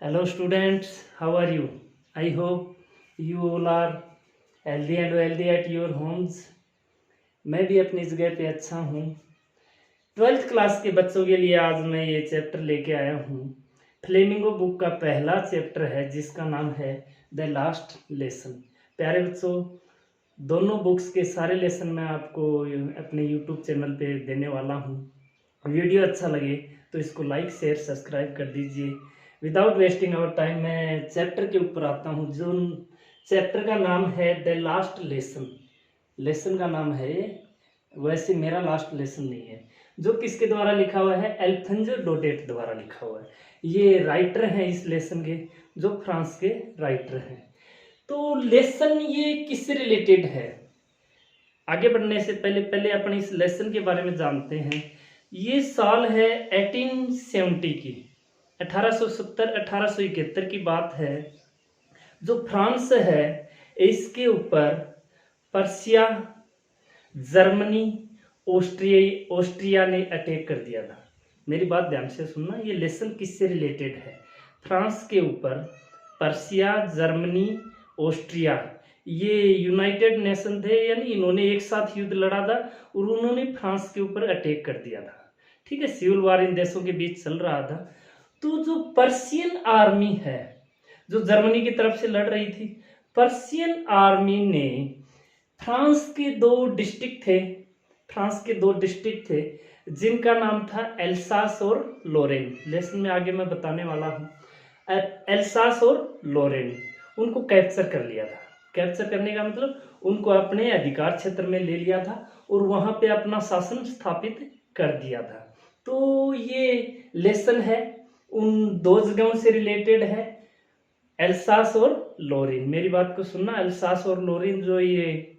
Hello students, how are you? I hope you all are healthy and wealthy at your homes. मैं भी अपनी जगह पे अच्छा हूँ। 12th क्लास के बच्चों के लिए आज मैं ये चैप्टर लेके आया हूँ। फ्लेमिंगो बुक का पहला चैप्टर है जिसका नाम है द लास्ट लेसन। प्यारे बच्चों, दोनों बुक्स के सारे लेसन मैं आपको अपने यूट्यूब चैनल पे देने वाला हूँ। वीडियो अच्छा लगे तो इसको लाइक शेयर सब्सक्राइब कर दीजिए। विदाउट वेस्टिंग आवर टाइम मैं चैप्टर के ऊपर आता हूँ। जो चैप्टर का नाम है द लास्ट लेसन। लेसन का नाम है, वैसे मेरा लास्ट लेसन नहीं है। जो किसके द्वारा लिखा हुआ है? अल्फोंसो डोडेट द्वारा लिखा हुआ है। ये राइटर हैं इस लेसन के, जो फ्रांस के राइटर हैं। तो लेसन ये किससे रिलेटेड है? आगे बढ़ने से पहले अपन इस लेसन के बारे में जानते हैं। ये साल है 1870 की, 1870-1871 की बात है। जो फ्रांस है इसके ऊपर पर्सिया, जर्मनी, ऑस्ट्रिया ने अटैक कर दिया था। मेरी बात ध्यान से सुनना, ये लेसन किससे रिलेटेड है? फ्रांस के ऊपर पर्सिया, जर्मनी, ऑस्ट्रिया, ये यूनाइटेड नेशन थे, यानी इन्होंने एक साथ युद्ध लड़ा था और उन्होंने फ्रांस के ऊपर अटैक कर दिया था। ठीक है, सिविल वार इन देशों के बीच चल रहा था। तो जो पर्शियन आर्मी है, जो जर्मनी की तरफ से लड़ रही थी, पर्शियन आर्मी ने फ्रांस के दो डिस्ट्रिक्ट थे जिनका नाम था एल्सास और लोरेन। लेसन में आगे मैं बताने वाला हूँ। एल्सास और लोरेन, उनको कैप्चर कर लिया था। कैप्चर करने का मतलब उनको अपने अधिकार क्षेत्र में ले लिया था और वहां पे अपना शासन स्थापित कर दिया था। तो ये लेसन है उन दो जगहों से रिलेटेड है, एल्सास और लोरेन। मेरी बात को सुनना, एल्सास और लोरेन जो ये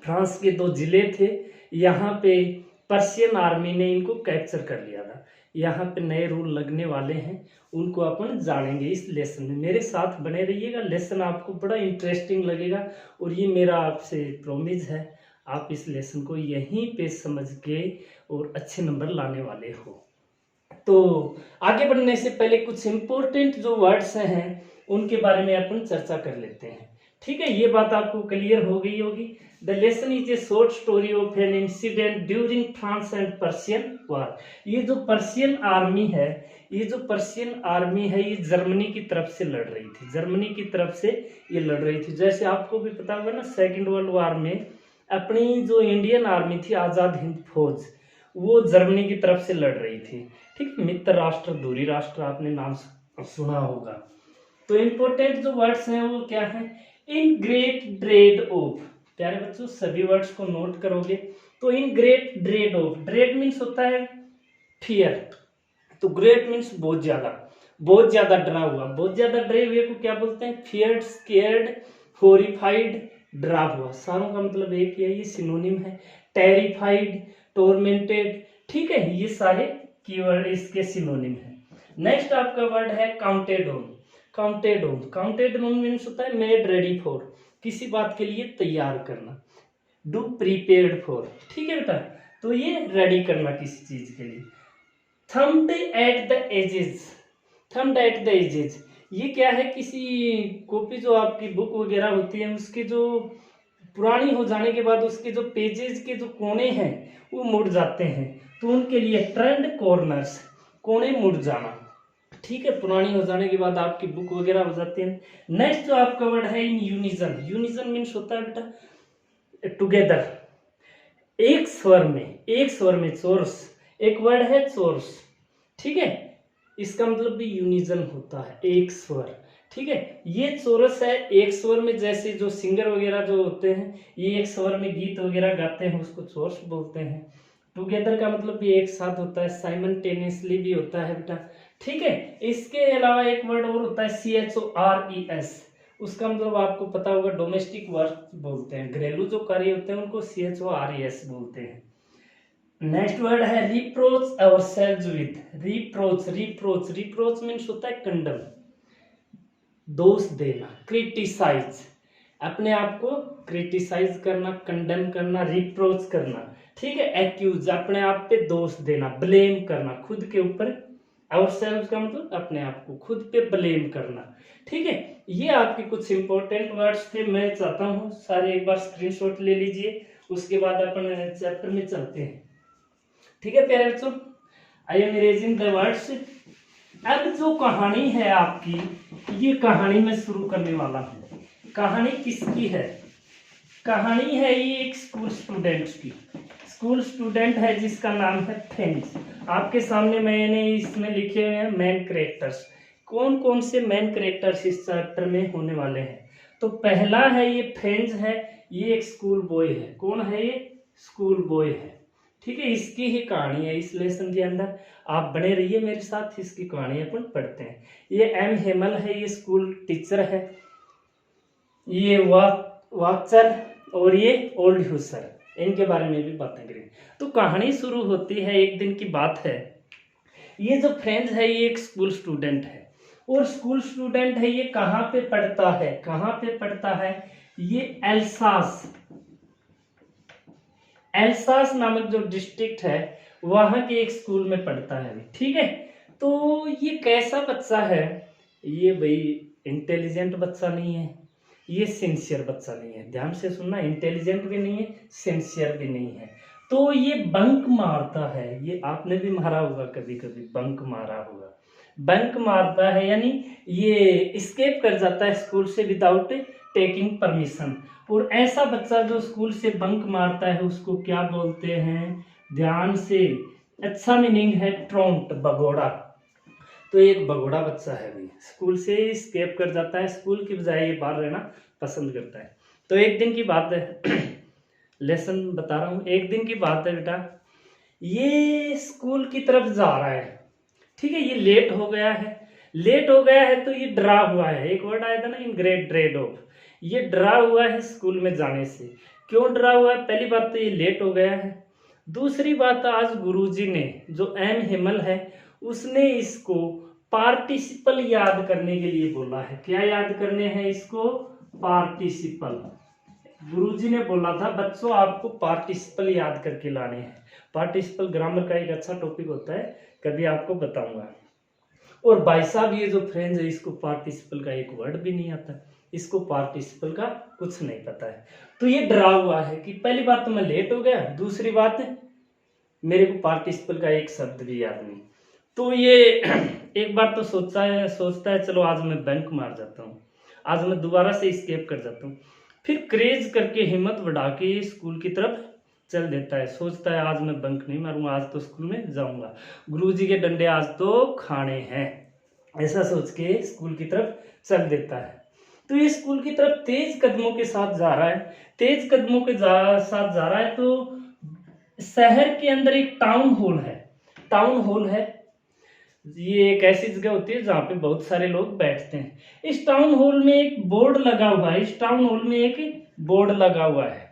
फ्रांस के दो जिले थे, यहाँ पे पर्शियन आर्मी ने इनको कैप्चर कर लिया था। यहाँ पे नए रूल लगने वाले हैं, उनको अपन जानेंगे इस लेसन में। मेरे साथ बने रहिएगा, लेसन आपको बड़ा इंटरेस्टिंग लगेगा और ये मेरा आपसे प्रॉमिस है, आप इस लेसन को यहीं पे समझ के और अच्छे नंबर लाने वाले हो। तो आगे बढ़ने से पहले कुछ इंपॉर्टेंट जो वर्ड्स हैं उनके बारे में अपन चर्चा कर लेते हैं। ठीक है, ये बात आपको क्लियर हो गई होगी। The lesson is a short story of an incident during France and Persian war. ये जो पर्शियन आर्मी है, ये जर्मनी की तरफ से लड़ रही थी। जर्मनी की तरफ से ये लड़ रही थी। जैसे आपको भी पता होगा ना, सेकेंड वर्ल्ड वार में अपनी जो इंडियन आर्मी थी, आजाद हिंद फौज, वो जर्मनी की तरफ से लड़ रही थी। ठीक, मित्र राष्ट्र, दूरी राष्ट्र, आपने नाम सुना होगा। तो इंपॉर्टेंट जो वर्ड्स हैं वो क्या है? In great dread of. प्यारे बच्चों, सभी वर्ड्स को नोट करोगे। तो in great dread of, dread means होता है फियर, तो ग्रेट मीन्स बहुत ज्यादा डरा हुआ। बहुत ज्यादा डरे हुए को क्या बोलते हैं? फियर्ड, स्केयर्ड, हॉरिफाइड, डरा हुआ। सारों का मतलब एक ही है, ये सिनोनिम है। टेरिफाइड, टोर्मेंटेड, ठीक है, ये सारे कीवर्ड इसके सिनोनिम है। नेक्स्ट आपका वर्ड है counted on. Counted on means होता है मेड रेडी फॉर, किसी बात के लिए तैयार करना। डू प्रिपेयर्ड फॉर, ठीक है बेटा, तो ये रेडी करना किसी चीज के लिए। थम्ड एट द एजेस, ये क्या है? किसी कॉपी, जो आपकी बुक वगैरह होती है, उसके जो पुरानी हो जाने के बाद उसके जो पेजेस के जो कोने हैं वो मुड़ जाते हैं, तो उनके लिए ट्रेंड कॉर्नर्स, कोने मुड़ जाना। ठीक है, पुरानी हो जाने के बाद आपकी बुक वगैरह हो जाती है। नेक्स्ट जो आपका वर्ड है इन यूनिजन मीन्स होता है बेटा टुगेदर, एक स्वर में चोरस, एक वर्ड है चोरस। ठीक है, इसका मतलब भी यूनिजन होता है, एक स्वर। ठीक है, ये चोरस है एक स्वर में। जैसे जो सिंगर वगैरह जो होते हैं, ये एक स्वर में गीत वगैरह गाते हैं, उसको चोरस बोलते हैं। टुगेदर का मतलब भी एक साथ होता है, साइमल्टेनियसली भी होता है बेटा। ठीक है, इसके अलावा एक वर्ड और होता है CHORES, उसका मतलब आपको पता होगा, डोमेस्टिक वर्क बोलते हैं, घरेलू जो कार्य होते हैं उनको CHORES बोलते हैं। नेक्स्ट वर्ड है reproach ourselves with. Reproach means होता है कंडम, दोष देना। क्रिटिसाइज, अपने आप को क्रिटिसाइज करना, कंडेम करना, रिप्रोच करना। ठीक है, एक्यूज, अपने आप पे दोष देना, ब्लेम करना, खुद के ऊपर आउरसेल्व्स का मतलब अपने आप को, खुद पे ब्लेम करना। ठीक है, ये आपके कुछ इंपॉर्टेंट वर्ड्स थे। मैं चाहता हूँ सारे एक बार स्क्रीनशॉट ले लीजिए, उसके बाद अपन चैप्टर में चलते हैं। ठीक है प्यारे बच्चों, I am erasing the words. अब जो कहानी है आपकी, ये कहानी मैं शुरू करने वाला हूँ। कहानी किसकी है? कहानी है ये एक स्कूल स्टूडेंट्स की। स्कूल स्टूडेंट है जिसका नाम है फ्रेंड्स। आपके सामने मैंने इसमें लिखे हुए हैं मेन कैरेक्टर्स। कौन कौन से मेन कैरेक्टर्स इस चैप्टर में होने वाले हैं? तो पहला है ये फ्रेंड्स है, ये एक स्कूल बॉय है। कौन है ये? स्कूल बॉय है। ठीक है, इसकी ही कहानी है इस लेसन के अंदर। आप बने रहिए मेरे साथ, इसकी कहानी अपन पढ़ते हैं। ये एम हेमल है, ये स्कूल टीचर है। ये वाक्चर और ये ओल्ड ह्यूसर, इनके बारे में भी बातें करेंगे। तो कहानी शुरू होती है, एक दिन की बात है। ये जो फ्रेंड्स है ये एक स्कूल स्टूडेंट है, और स्कूल स्टूडेंट है ये कहाँ पे पढ़ता है? कहाँ पे पढ़ता है? ये एल्सास नामक जो डिस्ट्रिक्ट है वहां के एक स्कूल में पढ़ता है। ठीक है, तो ये कैसा बच्चा है? ये भाई इंटेलिजेंट बच्चा नहीं है, ये सिंसियर बच्चा नहीं है। ध्यान से सुनना, इंटेलिजेंट भी नहीं है, सिंसियर भी नहीं है। तो ये बंक मारता है। ये आपने भी मारा होगा, कभी कभी बंक मारा होगा। बंक मारता है यानी ये एस्केप कर जाता है स्कूल से विदाउट टेकिंग परमिशन। और ऐसा बच्चा जो स्कूल से बंक मारता है उसको क्या बोलते हैं? ध्यान से, अच्छा मीनिंग है ट्रोंट, भगोड़ा। तो एक भगोड़ा बच्चा है भाई, स्कूल से एस्केप कर जाता है, स्कूल की बजाय ये बाहर रहना पसंद करता है। तो एक दिन की बात है लेसन बता रहा हूँ, एक दिन की बात है बेटा, ये स्कूल की तरफ जा रहा है। ठीक है, ये लेट हो गया है। लेट हो गया है तो ये डरा हुआ है। एक वर्ड आया था ना, इन ग्रेट ड्रेड ऑफ। ये डरा हुआ है स्कूल में जाने से। क्यों डरा हुआ है? पहली बात तो ये लेट हो गया है। दूसरी बात, आज गुरुजी ने, जो एम हेमल है, उसने इसको पार्टिसिपल याद करने के लिए बोला है। क्या याद करने हैं इसको? पार्टिसिपल। गुरुजी ने बोला था बच्चों आपको पार्टिसिपल याद करके लाने हैं। पार्टिसिपल ग्रामर का एक अच्छा टॉपिक होता है, कभी आपको बताऊंगा। और भाई साहब ये जो फ्रेंड्स है इसको पार्टिसिपल का एक वर्ड भी नहीं आता, इसको पार्टिसिपल का कुछ नहीं पता है। तो ये डरा हुआ है कि पहली बात तो मैं लेट हो गया, दूसरी बात मेरे को पार्टिसिपल का एक शब्द भी याद नहीं। तो ये एक बार तो सोचता है चलो आज मैं बैंक मार जाता हूँ, आज मैं दोबारा से एस्केप कर जाता हूँ। फिर क्रेज करके हिम्मत बढ़ा के स्कूल की तरफ चल देता है। सोचता है आज मैं बंक नहीं मारूंगा, आज तो स्कूल में जाऊंगा, गुरुजी के डंडे आज तो खाने हैं। ऐसा सोच के स्कूल की तरफ चल देता है। तो ये स्कूल की तरफ तेज कदमों के साथ जा रहा है। तेज कदमों के साथ जा रहा है तो शहर के अंदर एक टाउन हॉल है। टाउन हॉल है, ये एक ऐसी जगह होती है जहाँ पे बहुत सारे लोग बैठते हैं। इस टाउन हॉल में एक बोर्ड लगा हुआ है। इस टाउन हॉल में एक बोर्ड लगा हुआ है।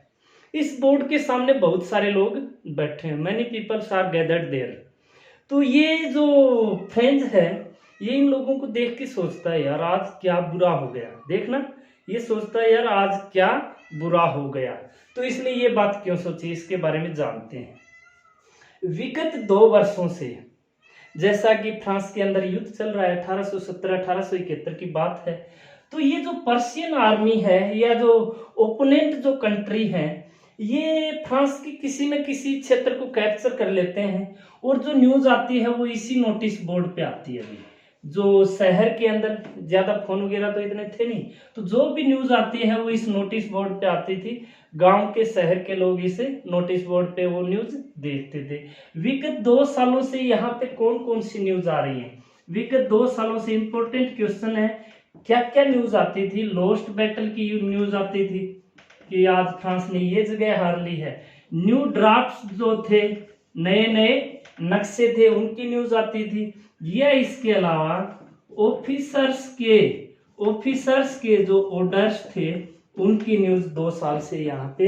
इस बोर्ड के सामने बहुत सारे लोग बैठे हैं। Many peoples are gathered there. तो ये जो फ्रेंड्स है ये इन लोगों को देख के सोचता है यार आज क्या बुरा हो गया। देखना, ये सोचता है यार आज क्या बुरा हो गया। तो इसने ये बात क्यों सोची, इसके बारे में जानते हैं। विगत 2 वर्षों से, जैसा कि फ्रांस के अंदर युद्ध चल रहा है, 1870-1871 की बात है। तो ये जो पर्शियन आर्मी है या जो ओपोनेंट जो कंट्री है, ये फ्रांस की किसी न किसी क्षेत्र को कैप्चर कर लेते हैं। और जो न्यूज आती है वो इसी नोटिस बोर्ड पे आती है। जो शहर के अंदर ज्यादा फोन वगैरह तो इतने थे नहीं, तो जो भी न्यूज आती है वो इस नोटिस बोर्ड पे आती थी। गांव के शहर के लोग इसे नोटिस बोर्ड पे वो न्यूज देखते थे। विगत 2 सालों से यहाँ पे कौन कौन सी न्यूज आ रही है? विगत 2 सालों से इंपॉर्टेंट क्वेश्चन है, क्या क्या न्यूज आती थी? लोस्ट बैटल की न्यूज आती थी कि आज फ्रांस ने ये जगह हार ली है। न्यू ड्राफ्ट जो थे, नए नए नक्शे थे, उनकी न्यूज आती थी। या इसके अलावा ऑफिसर्स के जो ऑर्डर्स थे उनकी न्यूज 2 साल से यहाँ पे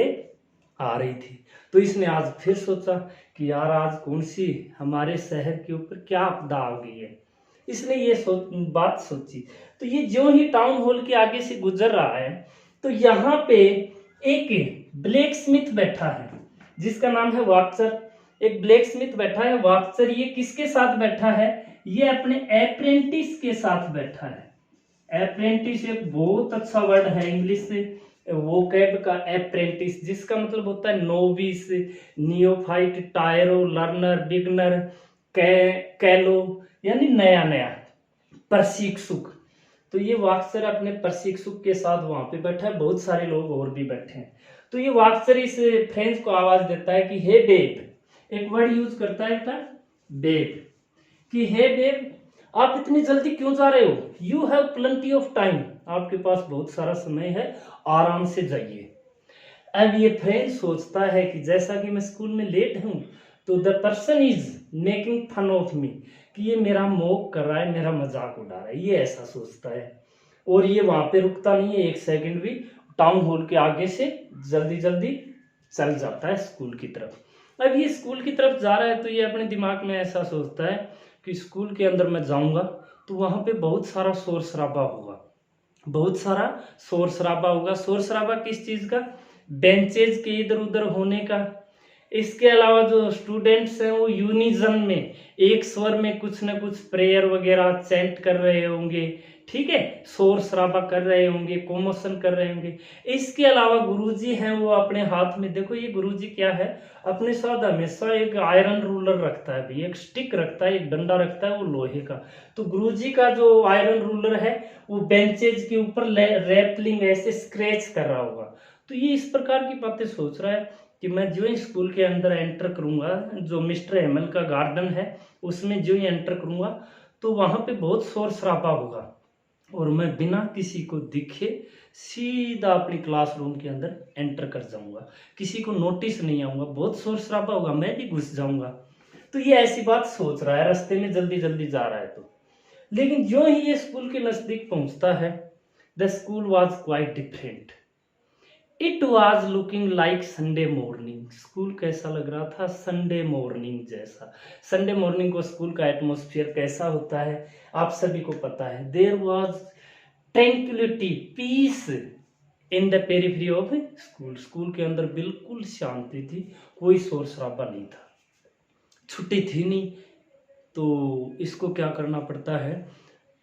आ रही थी। तो इसने आज फिर सोचा कि यार आज कौन सी हमारे शहर के ऊपर क्या आपदा आ गई है। इसने ये बात सोची। तो ये जो ही टाउन हॉल के आगे से गुजर रहा है तो यहाँ पे एक ब्लैक स्मिथ बैठा है जिसका नाम है वाक्चर। एक ब्लैक स्मिथ बैठा है, वाक्चर। ये किसके साथ बैठा है? ये अपने अप्रेंटिस के साथ बैठा है। अप्रेंटिस एक बहुत अच्छा वर्ड है इंग्लिश से वोकैब का, अप्रेंटिस, जिसका मतलब होता है नोविस, नियोफाइट, टायरो, लर्नर, बिगनर, कैलो, यानी नया नया, प्रशिक्षुक। तो ये वाक्सर अपने प्रशिक्षुक के साथ वहां पे बैठा है, बहुत सारे लोग और भी बैठे हैं। तो ये वाक्सर इस फ्रेंच को आवाज देता है कि हे बेब, एक वर्ड यूज करता है था बेब, कि हे बेब आप इतनी जल्दी क्यों जा रहे हो, you have plenty of time, आपके पास बहुत सारा समय है, आराम से जाइए। अब ये फ्रेंड सोचता है कि जैसा कि मैं स्कूल में लेट हूं तो the person is making fun of me, कि ये मेरा मोक कर रहा है, मेरा मजाक उड़ा रहा है, ये ऐसा सोचता है। और ये वहां पे रुकता नहीं है एक सेकंड भी, टाउन हॉल के आगे से जल्दी जल्दी चल जाता है स्कूल की तरफ। अब ये स्कूल की तरफ जा रहा है तो ये अपने दिमाग में ऐसा सोचता है कि स्कूल के अंदर मैं जाऊंगा तो वहां पे बहुत सारा शोर शराबा होगा, बहुत सारा शोर शराबा होगा। शोर शराबा किस चीज का, बेंचेज के इधर उधर होने का। इसके अलावा जो स्टूडेंट्स हैं वो यूनिजन में, एक स्वर में कुछ ना कुछ प्रेयर वगैरह चैंट कर रहे होंगे, ठीक है, शोर शराबा कर रहे होंगे, कोमोशन कर रहे होंगे। इसके अलावा गुरुजी हैं वो अपने हाथ में, देखो ये गुरुजी क्या है, अपने साथ हमेशा एक आयरन रूलर रखता है, भी एक स्टिक रखता है, एक डंडा रखता है, वो लोहे का। तो गुरुजी का जो आयरन रूलर है वो बेंचेज के ऊपर रैपलिंग ऐसे स्क्रैच कर रहा होगा। तो ये इस प्रकार की बातें सोच रहा है कि मैं जो ही स्कूल के अंदर एंटर करूंगा, जो मिस्टर हेमल का गार्डन है उसमें जो ही एंटर करूंगा तो वहां पे बहुत शोर शराबा होगा और मैं बिना किसी को दिखे सीधा अपनी क्लासरूम के अंदर एंटर कर जाऊंगा, किसी को नोटिस नहीं आऊंगा, बहुत शोर शराबा होगा, मैं भी घुस जाऊंगा। तो ये ऐसी बात सोच रहा है, रास्ते में जल्दी जल्दी जा रहा है। तो लेकिन जो ही ये स्कूल के नजदीक पहुंचता है, the school was quite different, it was looking like Sunday morning. School कैसा लग रहा था, संडे मॉर्निंग जैसा। संडे मॉर्निंग को स्कूल का एटमोस्फियर कैसा होता है आप सभी को पता है। There was tranquillity, peace in the periphery of school. School के अंदर बिल्कुल शांति थी, कोई शोर शराबा नहीं था, छुट्टी थी नहीं। तो इसको क्या करना पड़ता है,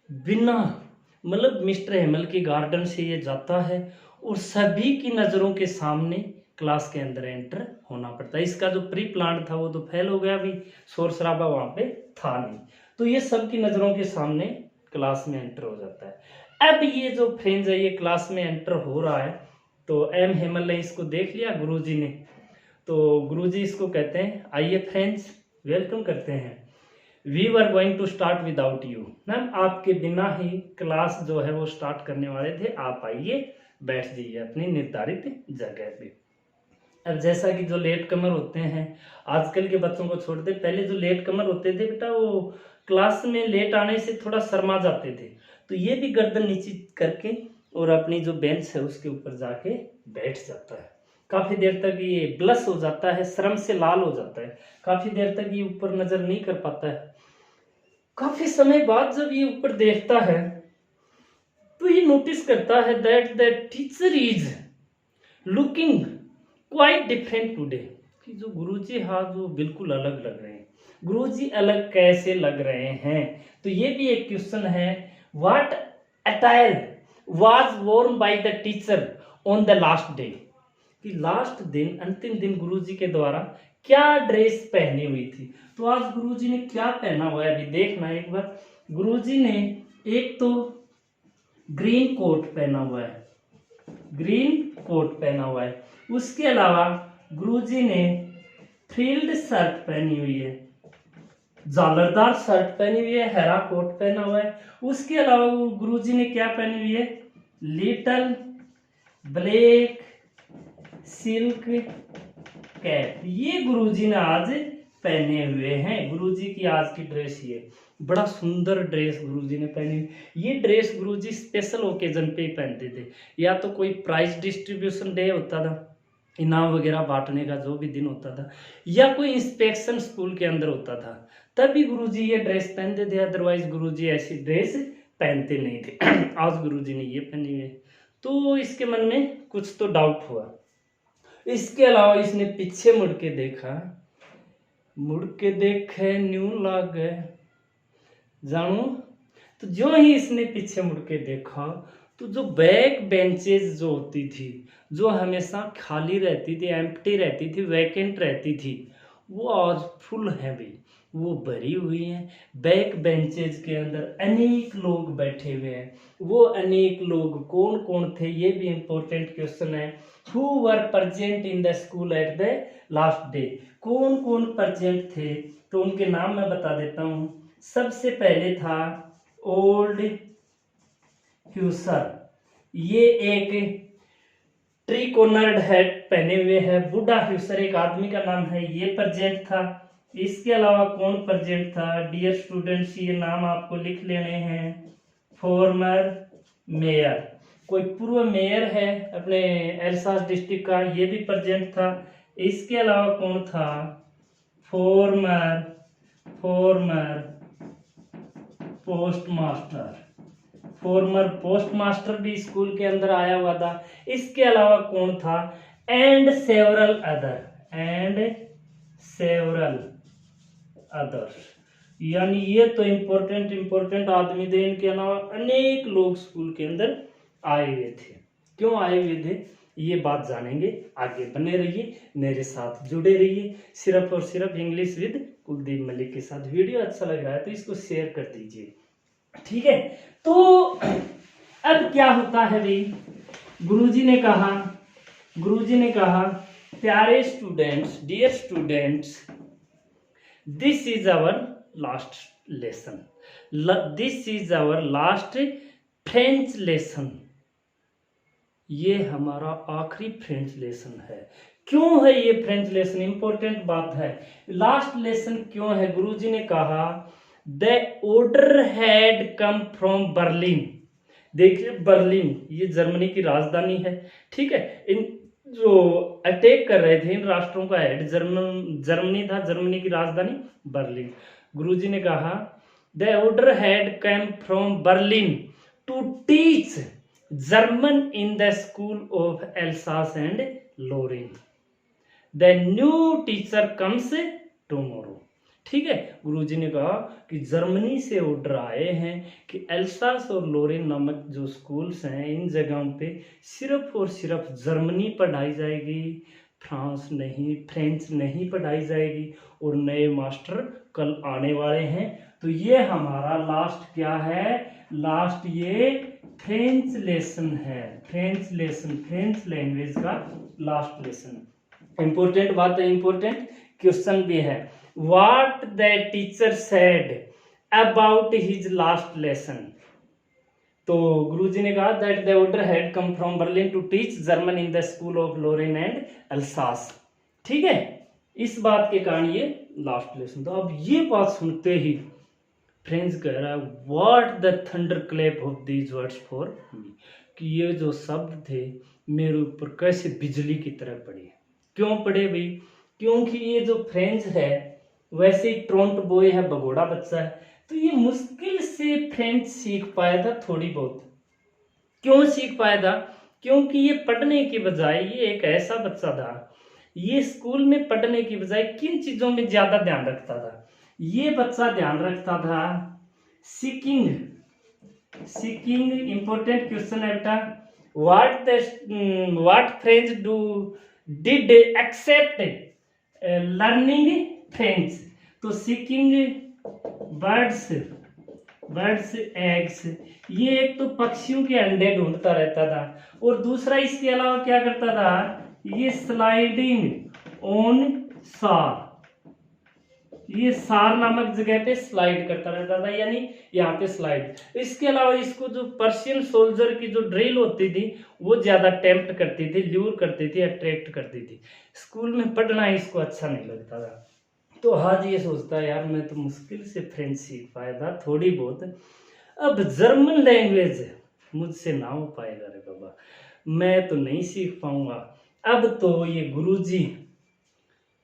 बिना मतलब मिस्टर हेमल के गार्डन से ये जाता है और सभी की नज़रों के सामने क्लास के अंदर एंटर होना पड़ता है। इसका जो प्री प्लान था वो तो फेल हो गया, अभी शोर शराबा वहाँ पे था नहीं, तो ये सबकी नज़रों के सामने क्लास में एंटर हो जाता है। अब ये जो फ्रेंड्स है ये क्लास में एंटर हो रहा है, तो एम हेमल ने इसको देख लिया गुरुजी ने, तो गुरुजी इसको कहते हैं आइए फ्रेंड्स वेलकम करते हैं, we were going to start without you, ma'am आपके बिना ही क्लास जो है वो स्टार्ट करने वाले थे, आप आइए बैठ जाइए अपनी निर्धारित जगह पे। अब जैसा कि जो लेट कमर होते हैं, आजकल के बच्चों को छोड़ दे, पहले जो लेट कमर होते थे बेटा वो क्लास में लेट आने से थोड़ा शर्मा जाते थे, तो ये भी गर्दन नीचे करके और अपनी जो बेंच है उसके ऊपर जाके बैठ जाता है। काफी देर तक ये ब्लश हो जाता है, शर्म से लाल हो जाता है, काफी देर तक ये ऊपर नजर नहीं कर पाता है। काफी समय बाद जब ये ऊपर देखता है तो ये नोटिस करता है that the teacher is looking quite different today, कि जो गुरुजी हाँ जो बिल्कुल अलग लग रहे हैं। गुरुजी अलग कैसे लग रहे हैं, तो ये भी एक क्वेश्चन है। What attire was worn by the teacher on the last day, कि लास्ट दिन अंतिम दिन गुरुजी के द्वारा क्या ड्रेस पहनी हुई थी। तो आज गुरुजी ने क्या पहना हुआ है अभी देखना एक बार। गुरुजी ने एक तो ग्रीन कोट पहना हुआ है, ग्रीन कोट पहना हुआ है, उसके अलावा गुरुजी ने फ्रिल्ड शर्ट पहनी हुई है, झालरदार शर्ट पहनी हुई है, हरा कोट पहना हुआ है, उसके अलावा गुरुजी ने क्या पहनी हुई है, लिटिल ब्लैक सिल्क कैप, ये गुरुजी ने आज पहने हुए हैं। गुरुजी की आज की ड्रेस ये बड़ा सुंदर ड्रेस गुरुजी ने पहनी। ये ड्रेस गुरुजी स्पेशल ओकेजन पे ही पहनते थे, या तो कोई प्राइज डिस्ट्रीब्यूशन डे होता था, इनाम वगैरह बांटने का जो भी दिन होता था, या कोई इंस्पेक्शन स्कूल के अंदर होता था, तभी गुरुजी ये ड्रेस पहनते थे, अदरवाइज गुरुजी ऐसी ड्रेस पहनते नहीं थे। आज गुरुजी ने ये पहनी है, तो इसके मन में कुछ तो डाउट हुआ। इसके अलावा इसने पीछे मुड़ के देखा, मुड़ के देखे न्यू लागे जानू। तो जो ही इसने पीछे मुड़ के देखा तो जो बैक बेंचेस जो होती थी, जो हमेशा खाली रहती थी, एम्प्टी रहती थी, वैकेंट रहती थी, वो आज फुल है भाई, वो भरी हुई हैं। बैक बेंचेज के अंदर अनेक लोग बैठे हुए हैं। वो अनेक लोग कौन कौन थे, ये भी इंपॉर्टेंट क्वेश्चन है। Who were present in the school at the last day, कौन कौन प्रेजेंट थे, तो उनके नाम मैं बता देता हूँ। सबसे पहले था ओल्ड ह्यूसर, ये एक ट्री कॉर्नर्ड हैट पहने हुए है। बूढ़ा ह्यूसर एक आदमी का नाम है, ये प्रेजेंट था। इसके अलावा कौन प्रेजेंट था, डियर स्टूडेंट्स, ये नाम आपको लिख लेने हैं। फॉर्मर मेयर, कोई पूर्व मेयर है अपने एल्सास डिस्ट्रिक्ट का, ये भी प्रेजेंट था। इसके अलावा कौन था, फॉर्मर पोस्टमास्टर, फॉर्मर पोस्टमास्टर भी स्कूल के अंदर आया हुआ था। इसके अलावा कौन था, एंड सेवरल अदर्स, यानी ये तो इंपॉर्टेंट आदमी थे। इनके अलावा अनेक लोग स्कूल के अंदर आए हुए थे। क्यों आए हुए थे, ये बात जानेंगे। आगे बने रहिए, मेरे साथ जुड़े रहिए। सिर्फ और सिर्फ इंग्लिश विद कुलदीप मलिक के साथ। वीडियो अच्छा लग रहा है तो इसको शेयर कर दीजिए, ठीक है। तो अब क्या होता है भाई, गुरुजी ने कहा प्यारे students, dear students, this is our last lesson, this is our last French lesson, ये हमारा आखिरी फ्रेंच लेसन है। क्यों है ये फ्रेंच लेसन, इंपॉर्टेंट बात है। लास्ट लेसन क्यों है, गुरुजी ने कहा the order had come from Berlin. देखिए बर्लिन ये जर्मनी की राजधानी है, ठीक है। इन जो अटैक कर रहे थे इन राष्ट्रों का हेड जर्मनी था, जर्मनी की राजधानी बर्लिन। गुरुजी ने कहा the order had come from Berlin to teach German in the school of Alsace and Lorraine, the new teacher comes tomorrow, ठीक है। गुरुजी ने कहा कि जर्मनी से ऑर्डर आए हैं कि एल्सास और लोरेन नामक जो स्कूल्स हैं इन जगहों पे सिर्फ और सिर्फ जर्मनी पढ़ाई जाएगी, फ्रांस नहीं, फ्रेंच नहीं पढ़ाई जाएगी। और नए मास्टर कल आने वाले हैं। तो ये हमारा लास्ट क्या है, लास्ट ये फ्रेंच लेसन है, फ्रेंच लैंग्वेज का लास्ट लेसन। इंपॉर्टेंट बात है, इंपॉर्टेंट क्वेश्चन भी है। What the teacher said about his last lesson, तो गुरुजी ने कहा that the order had come from Berlin to teach German in the school of Lorraine and Alsace, ठीक है। इस बात के कारण ये लास्ट लेसन था। अब ये बात सुनते ही फ्रेंच कह रहा है what the thunder clap of these words for me, कि ये जो शब्द थे मेरे ऊपर कैसे बिजली की तरह पड़े। क्यों पड़े भाई, क्योंकि ये जो फ्रेंच है वैसे ही ट्रोंट बॉय है, भगोड़ा बच्चा है, तो ये मुश्किल से फ्रेंच सीख पाया था थोड़ी बहुत। क्यों सीख पाया था, क्योंकि ये पढ़ने के बजाय, ये एक ऐसा बच्चा था, ये स्कूल में पढ़ने की बजाय किन चीजों में ज्यादा ध्यान रखता था, ये बच्चा ध्यान रखता था सीकिंग, इंपॉर्टेंट क्वेश्चन है बेटा। What French did except learning French, तो सीकिंग बर्ड्स एग्स, ये एक तो पक्षियों के अंडे ढूंढता रहता था, और दूसरा इसके अलावा क्या करता था, ये स्लाइडिंग ऑन सार, ये सार नामक जगह पे स्लाइड करता रहता था, यानी यहाँ पे स्लाइड। इसके अलावा इसको जो पर्शियन सोल्जर की जो ड्रिल होती थी वो ज्यादा टेम्प्ट करती थी, ल्यूर करती थी, अट्रैक्ट करती थी। स्कूल में पढ़ना इसको अच्छा नहीं लगता था। तो आज ये सोचता है यार मैं तो मुश्किल से फ्रेंच सीख पाया था थोड़ी बहुत, अब जर्मन लैंग्वेज मुझसे ना हो पाएगा रे बाबा, मैं तो नहीं सीख पाऊंगा। अब तो ये गुरुजी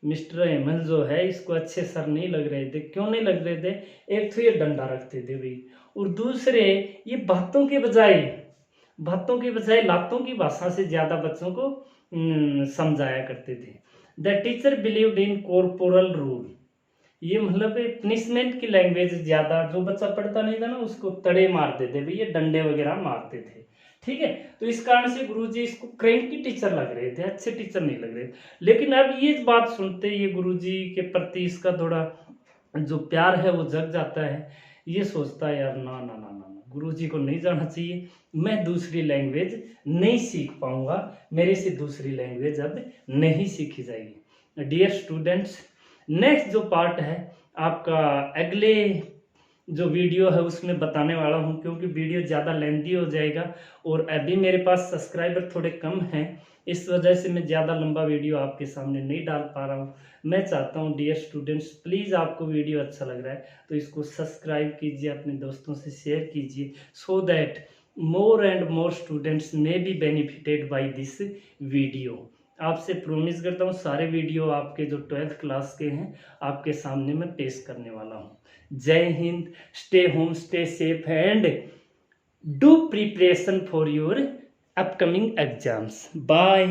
मिस्टर हेमंत जो है इसको अच्छे सर नहीं लग रहे थे। क्यों नहीं लग रहे थे, एक तो ये डंडा रखते थे भाई, और दूसरे ये बातों के बजाय लातों की भाषा से ज्यादा बच्चों को समझाया करते थे। The teacher believed in corporal rule, ये मतलब पनिशमेंट की लैंग्वेज ज़्यादा, जो बच्चा पढ़ता नहीं था ना उसको तड़े मारते थे भैया, डंडे वगैरह मारते थे। ठीक है, तो इस कारण से गुरुजी इसको क्रैंकी टीचर लग रहे थे, अच्छे टीचर नहीं लग रहे थे। लेकिन अब ये बात सुनते ये गुरुजी के प्रति इसका थोड़ा जो प्यार है वो जग जाता है। ये सोचता है यार ना ना ना ना ना, गुरुजी को नहीं जाना चाहिए, मैं दूसरी लैंग्वेज नहीं सीख पाऊंगा, मेरे से दूसरी लैंग्वेज अब नहीं सीखी जाएगी। डियर स्टूडेंट्स, नेक्स्ट जो पार्ट है आपका अगले जो वीडियो है उसमें बताने वाला हूँ, क्योंकि वीडियो ज़्यादा लेंथी हो जाएगा और अभी मेरे पास सब्सक्राइबर थोड़े कम हैं, इस वजह से मैं ज़्यादा लंबा वीडियो आपके सामने नहीं डाल पा रहा हूँ। मैं चाहता हूँ डियर स्टूडेंट्स, प्लीज़ आपको वीडियो अच्छा लग रहा है तो इसको सब्सक्राइब कीजिए, अपने दोस्तों से शेयर कीजिए, so that more and more students may be benefited by this video. आपसे प्रॉमिस करता हूँ सारे वीडियो आपके जो 12th क्लास के हैं आपके सामने मैं पेश करने वाला हूँ। Jai Hind, stay home, stay safe and do preparation for your upcoming exams. Bye.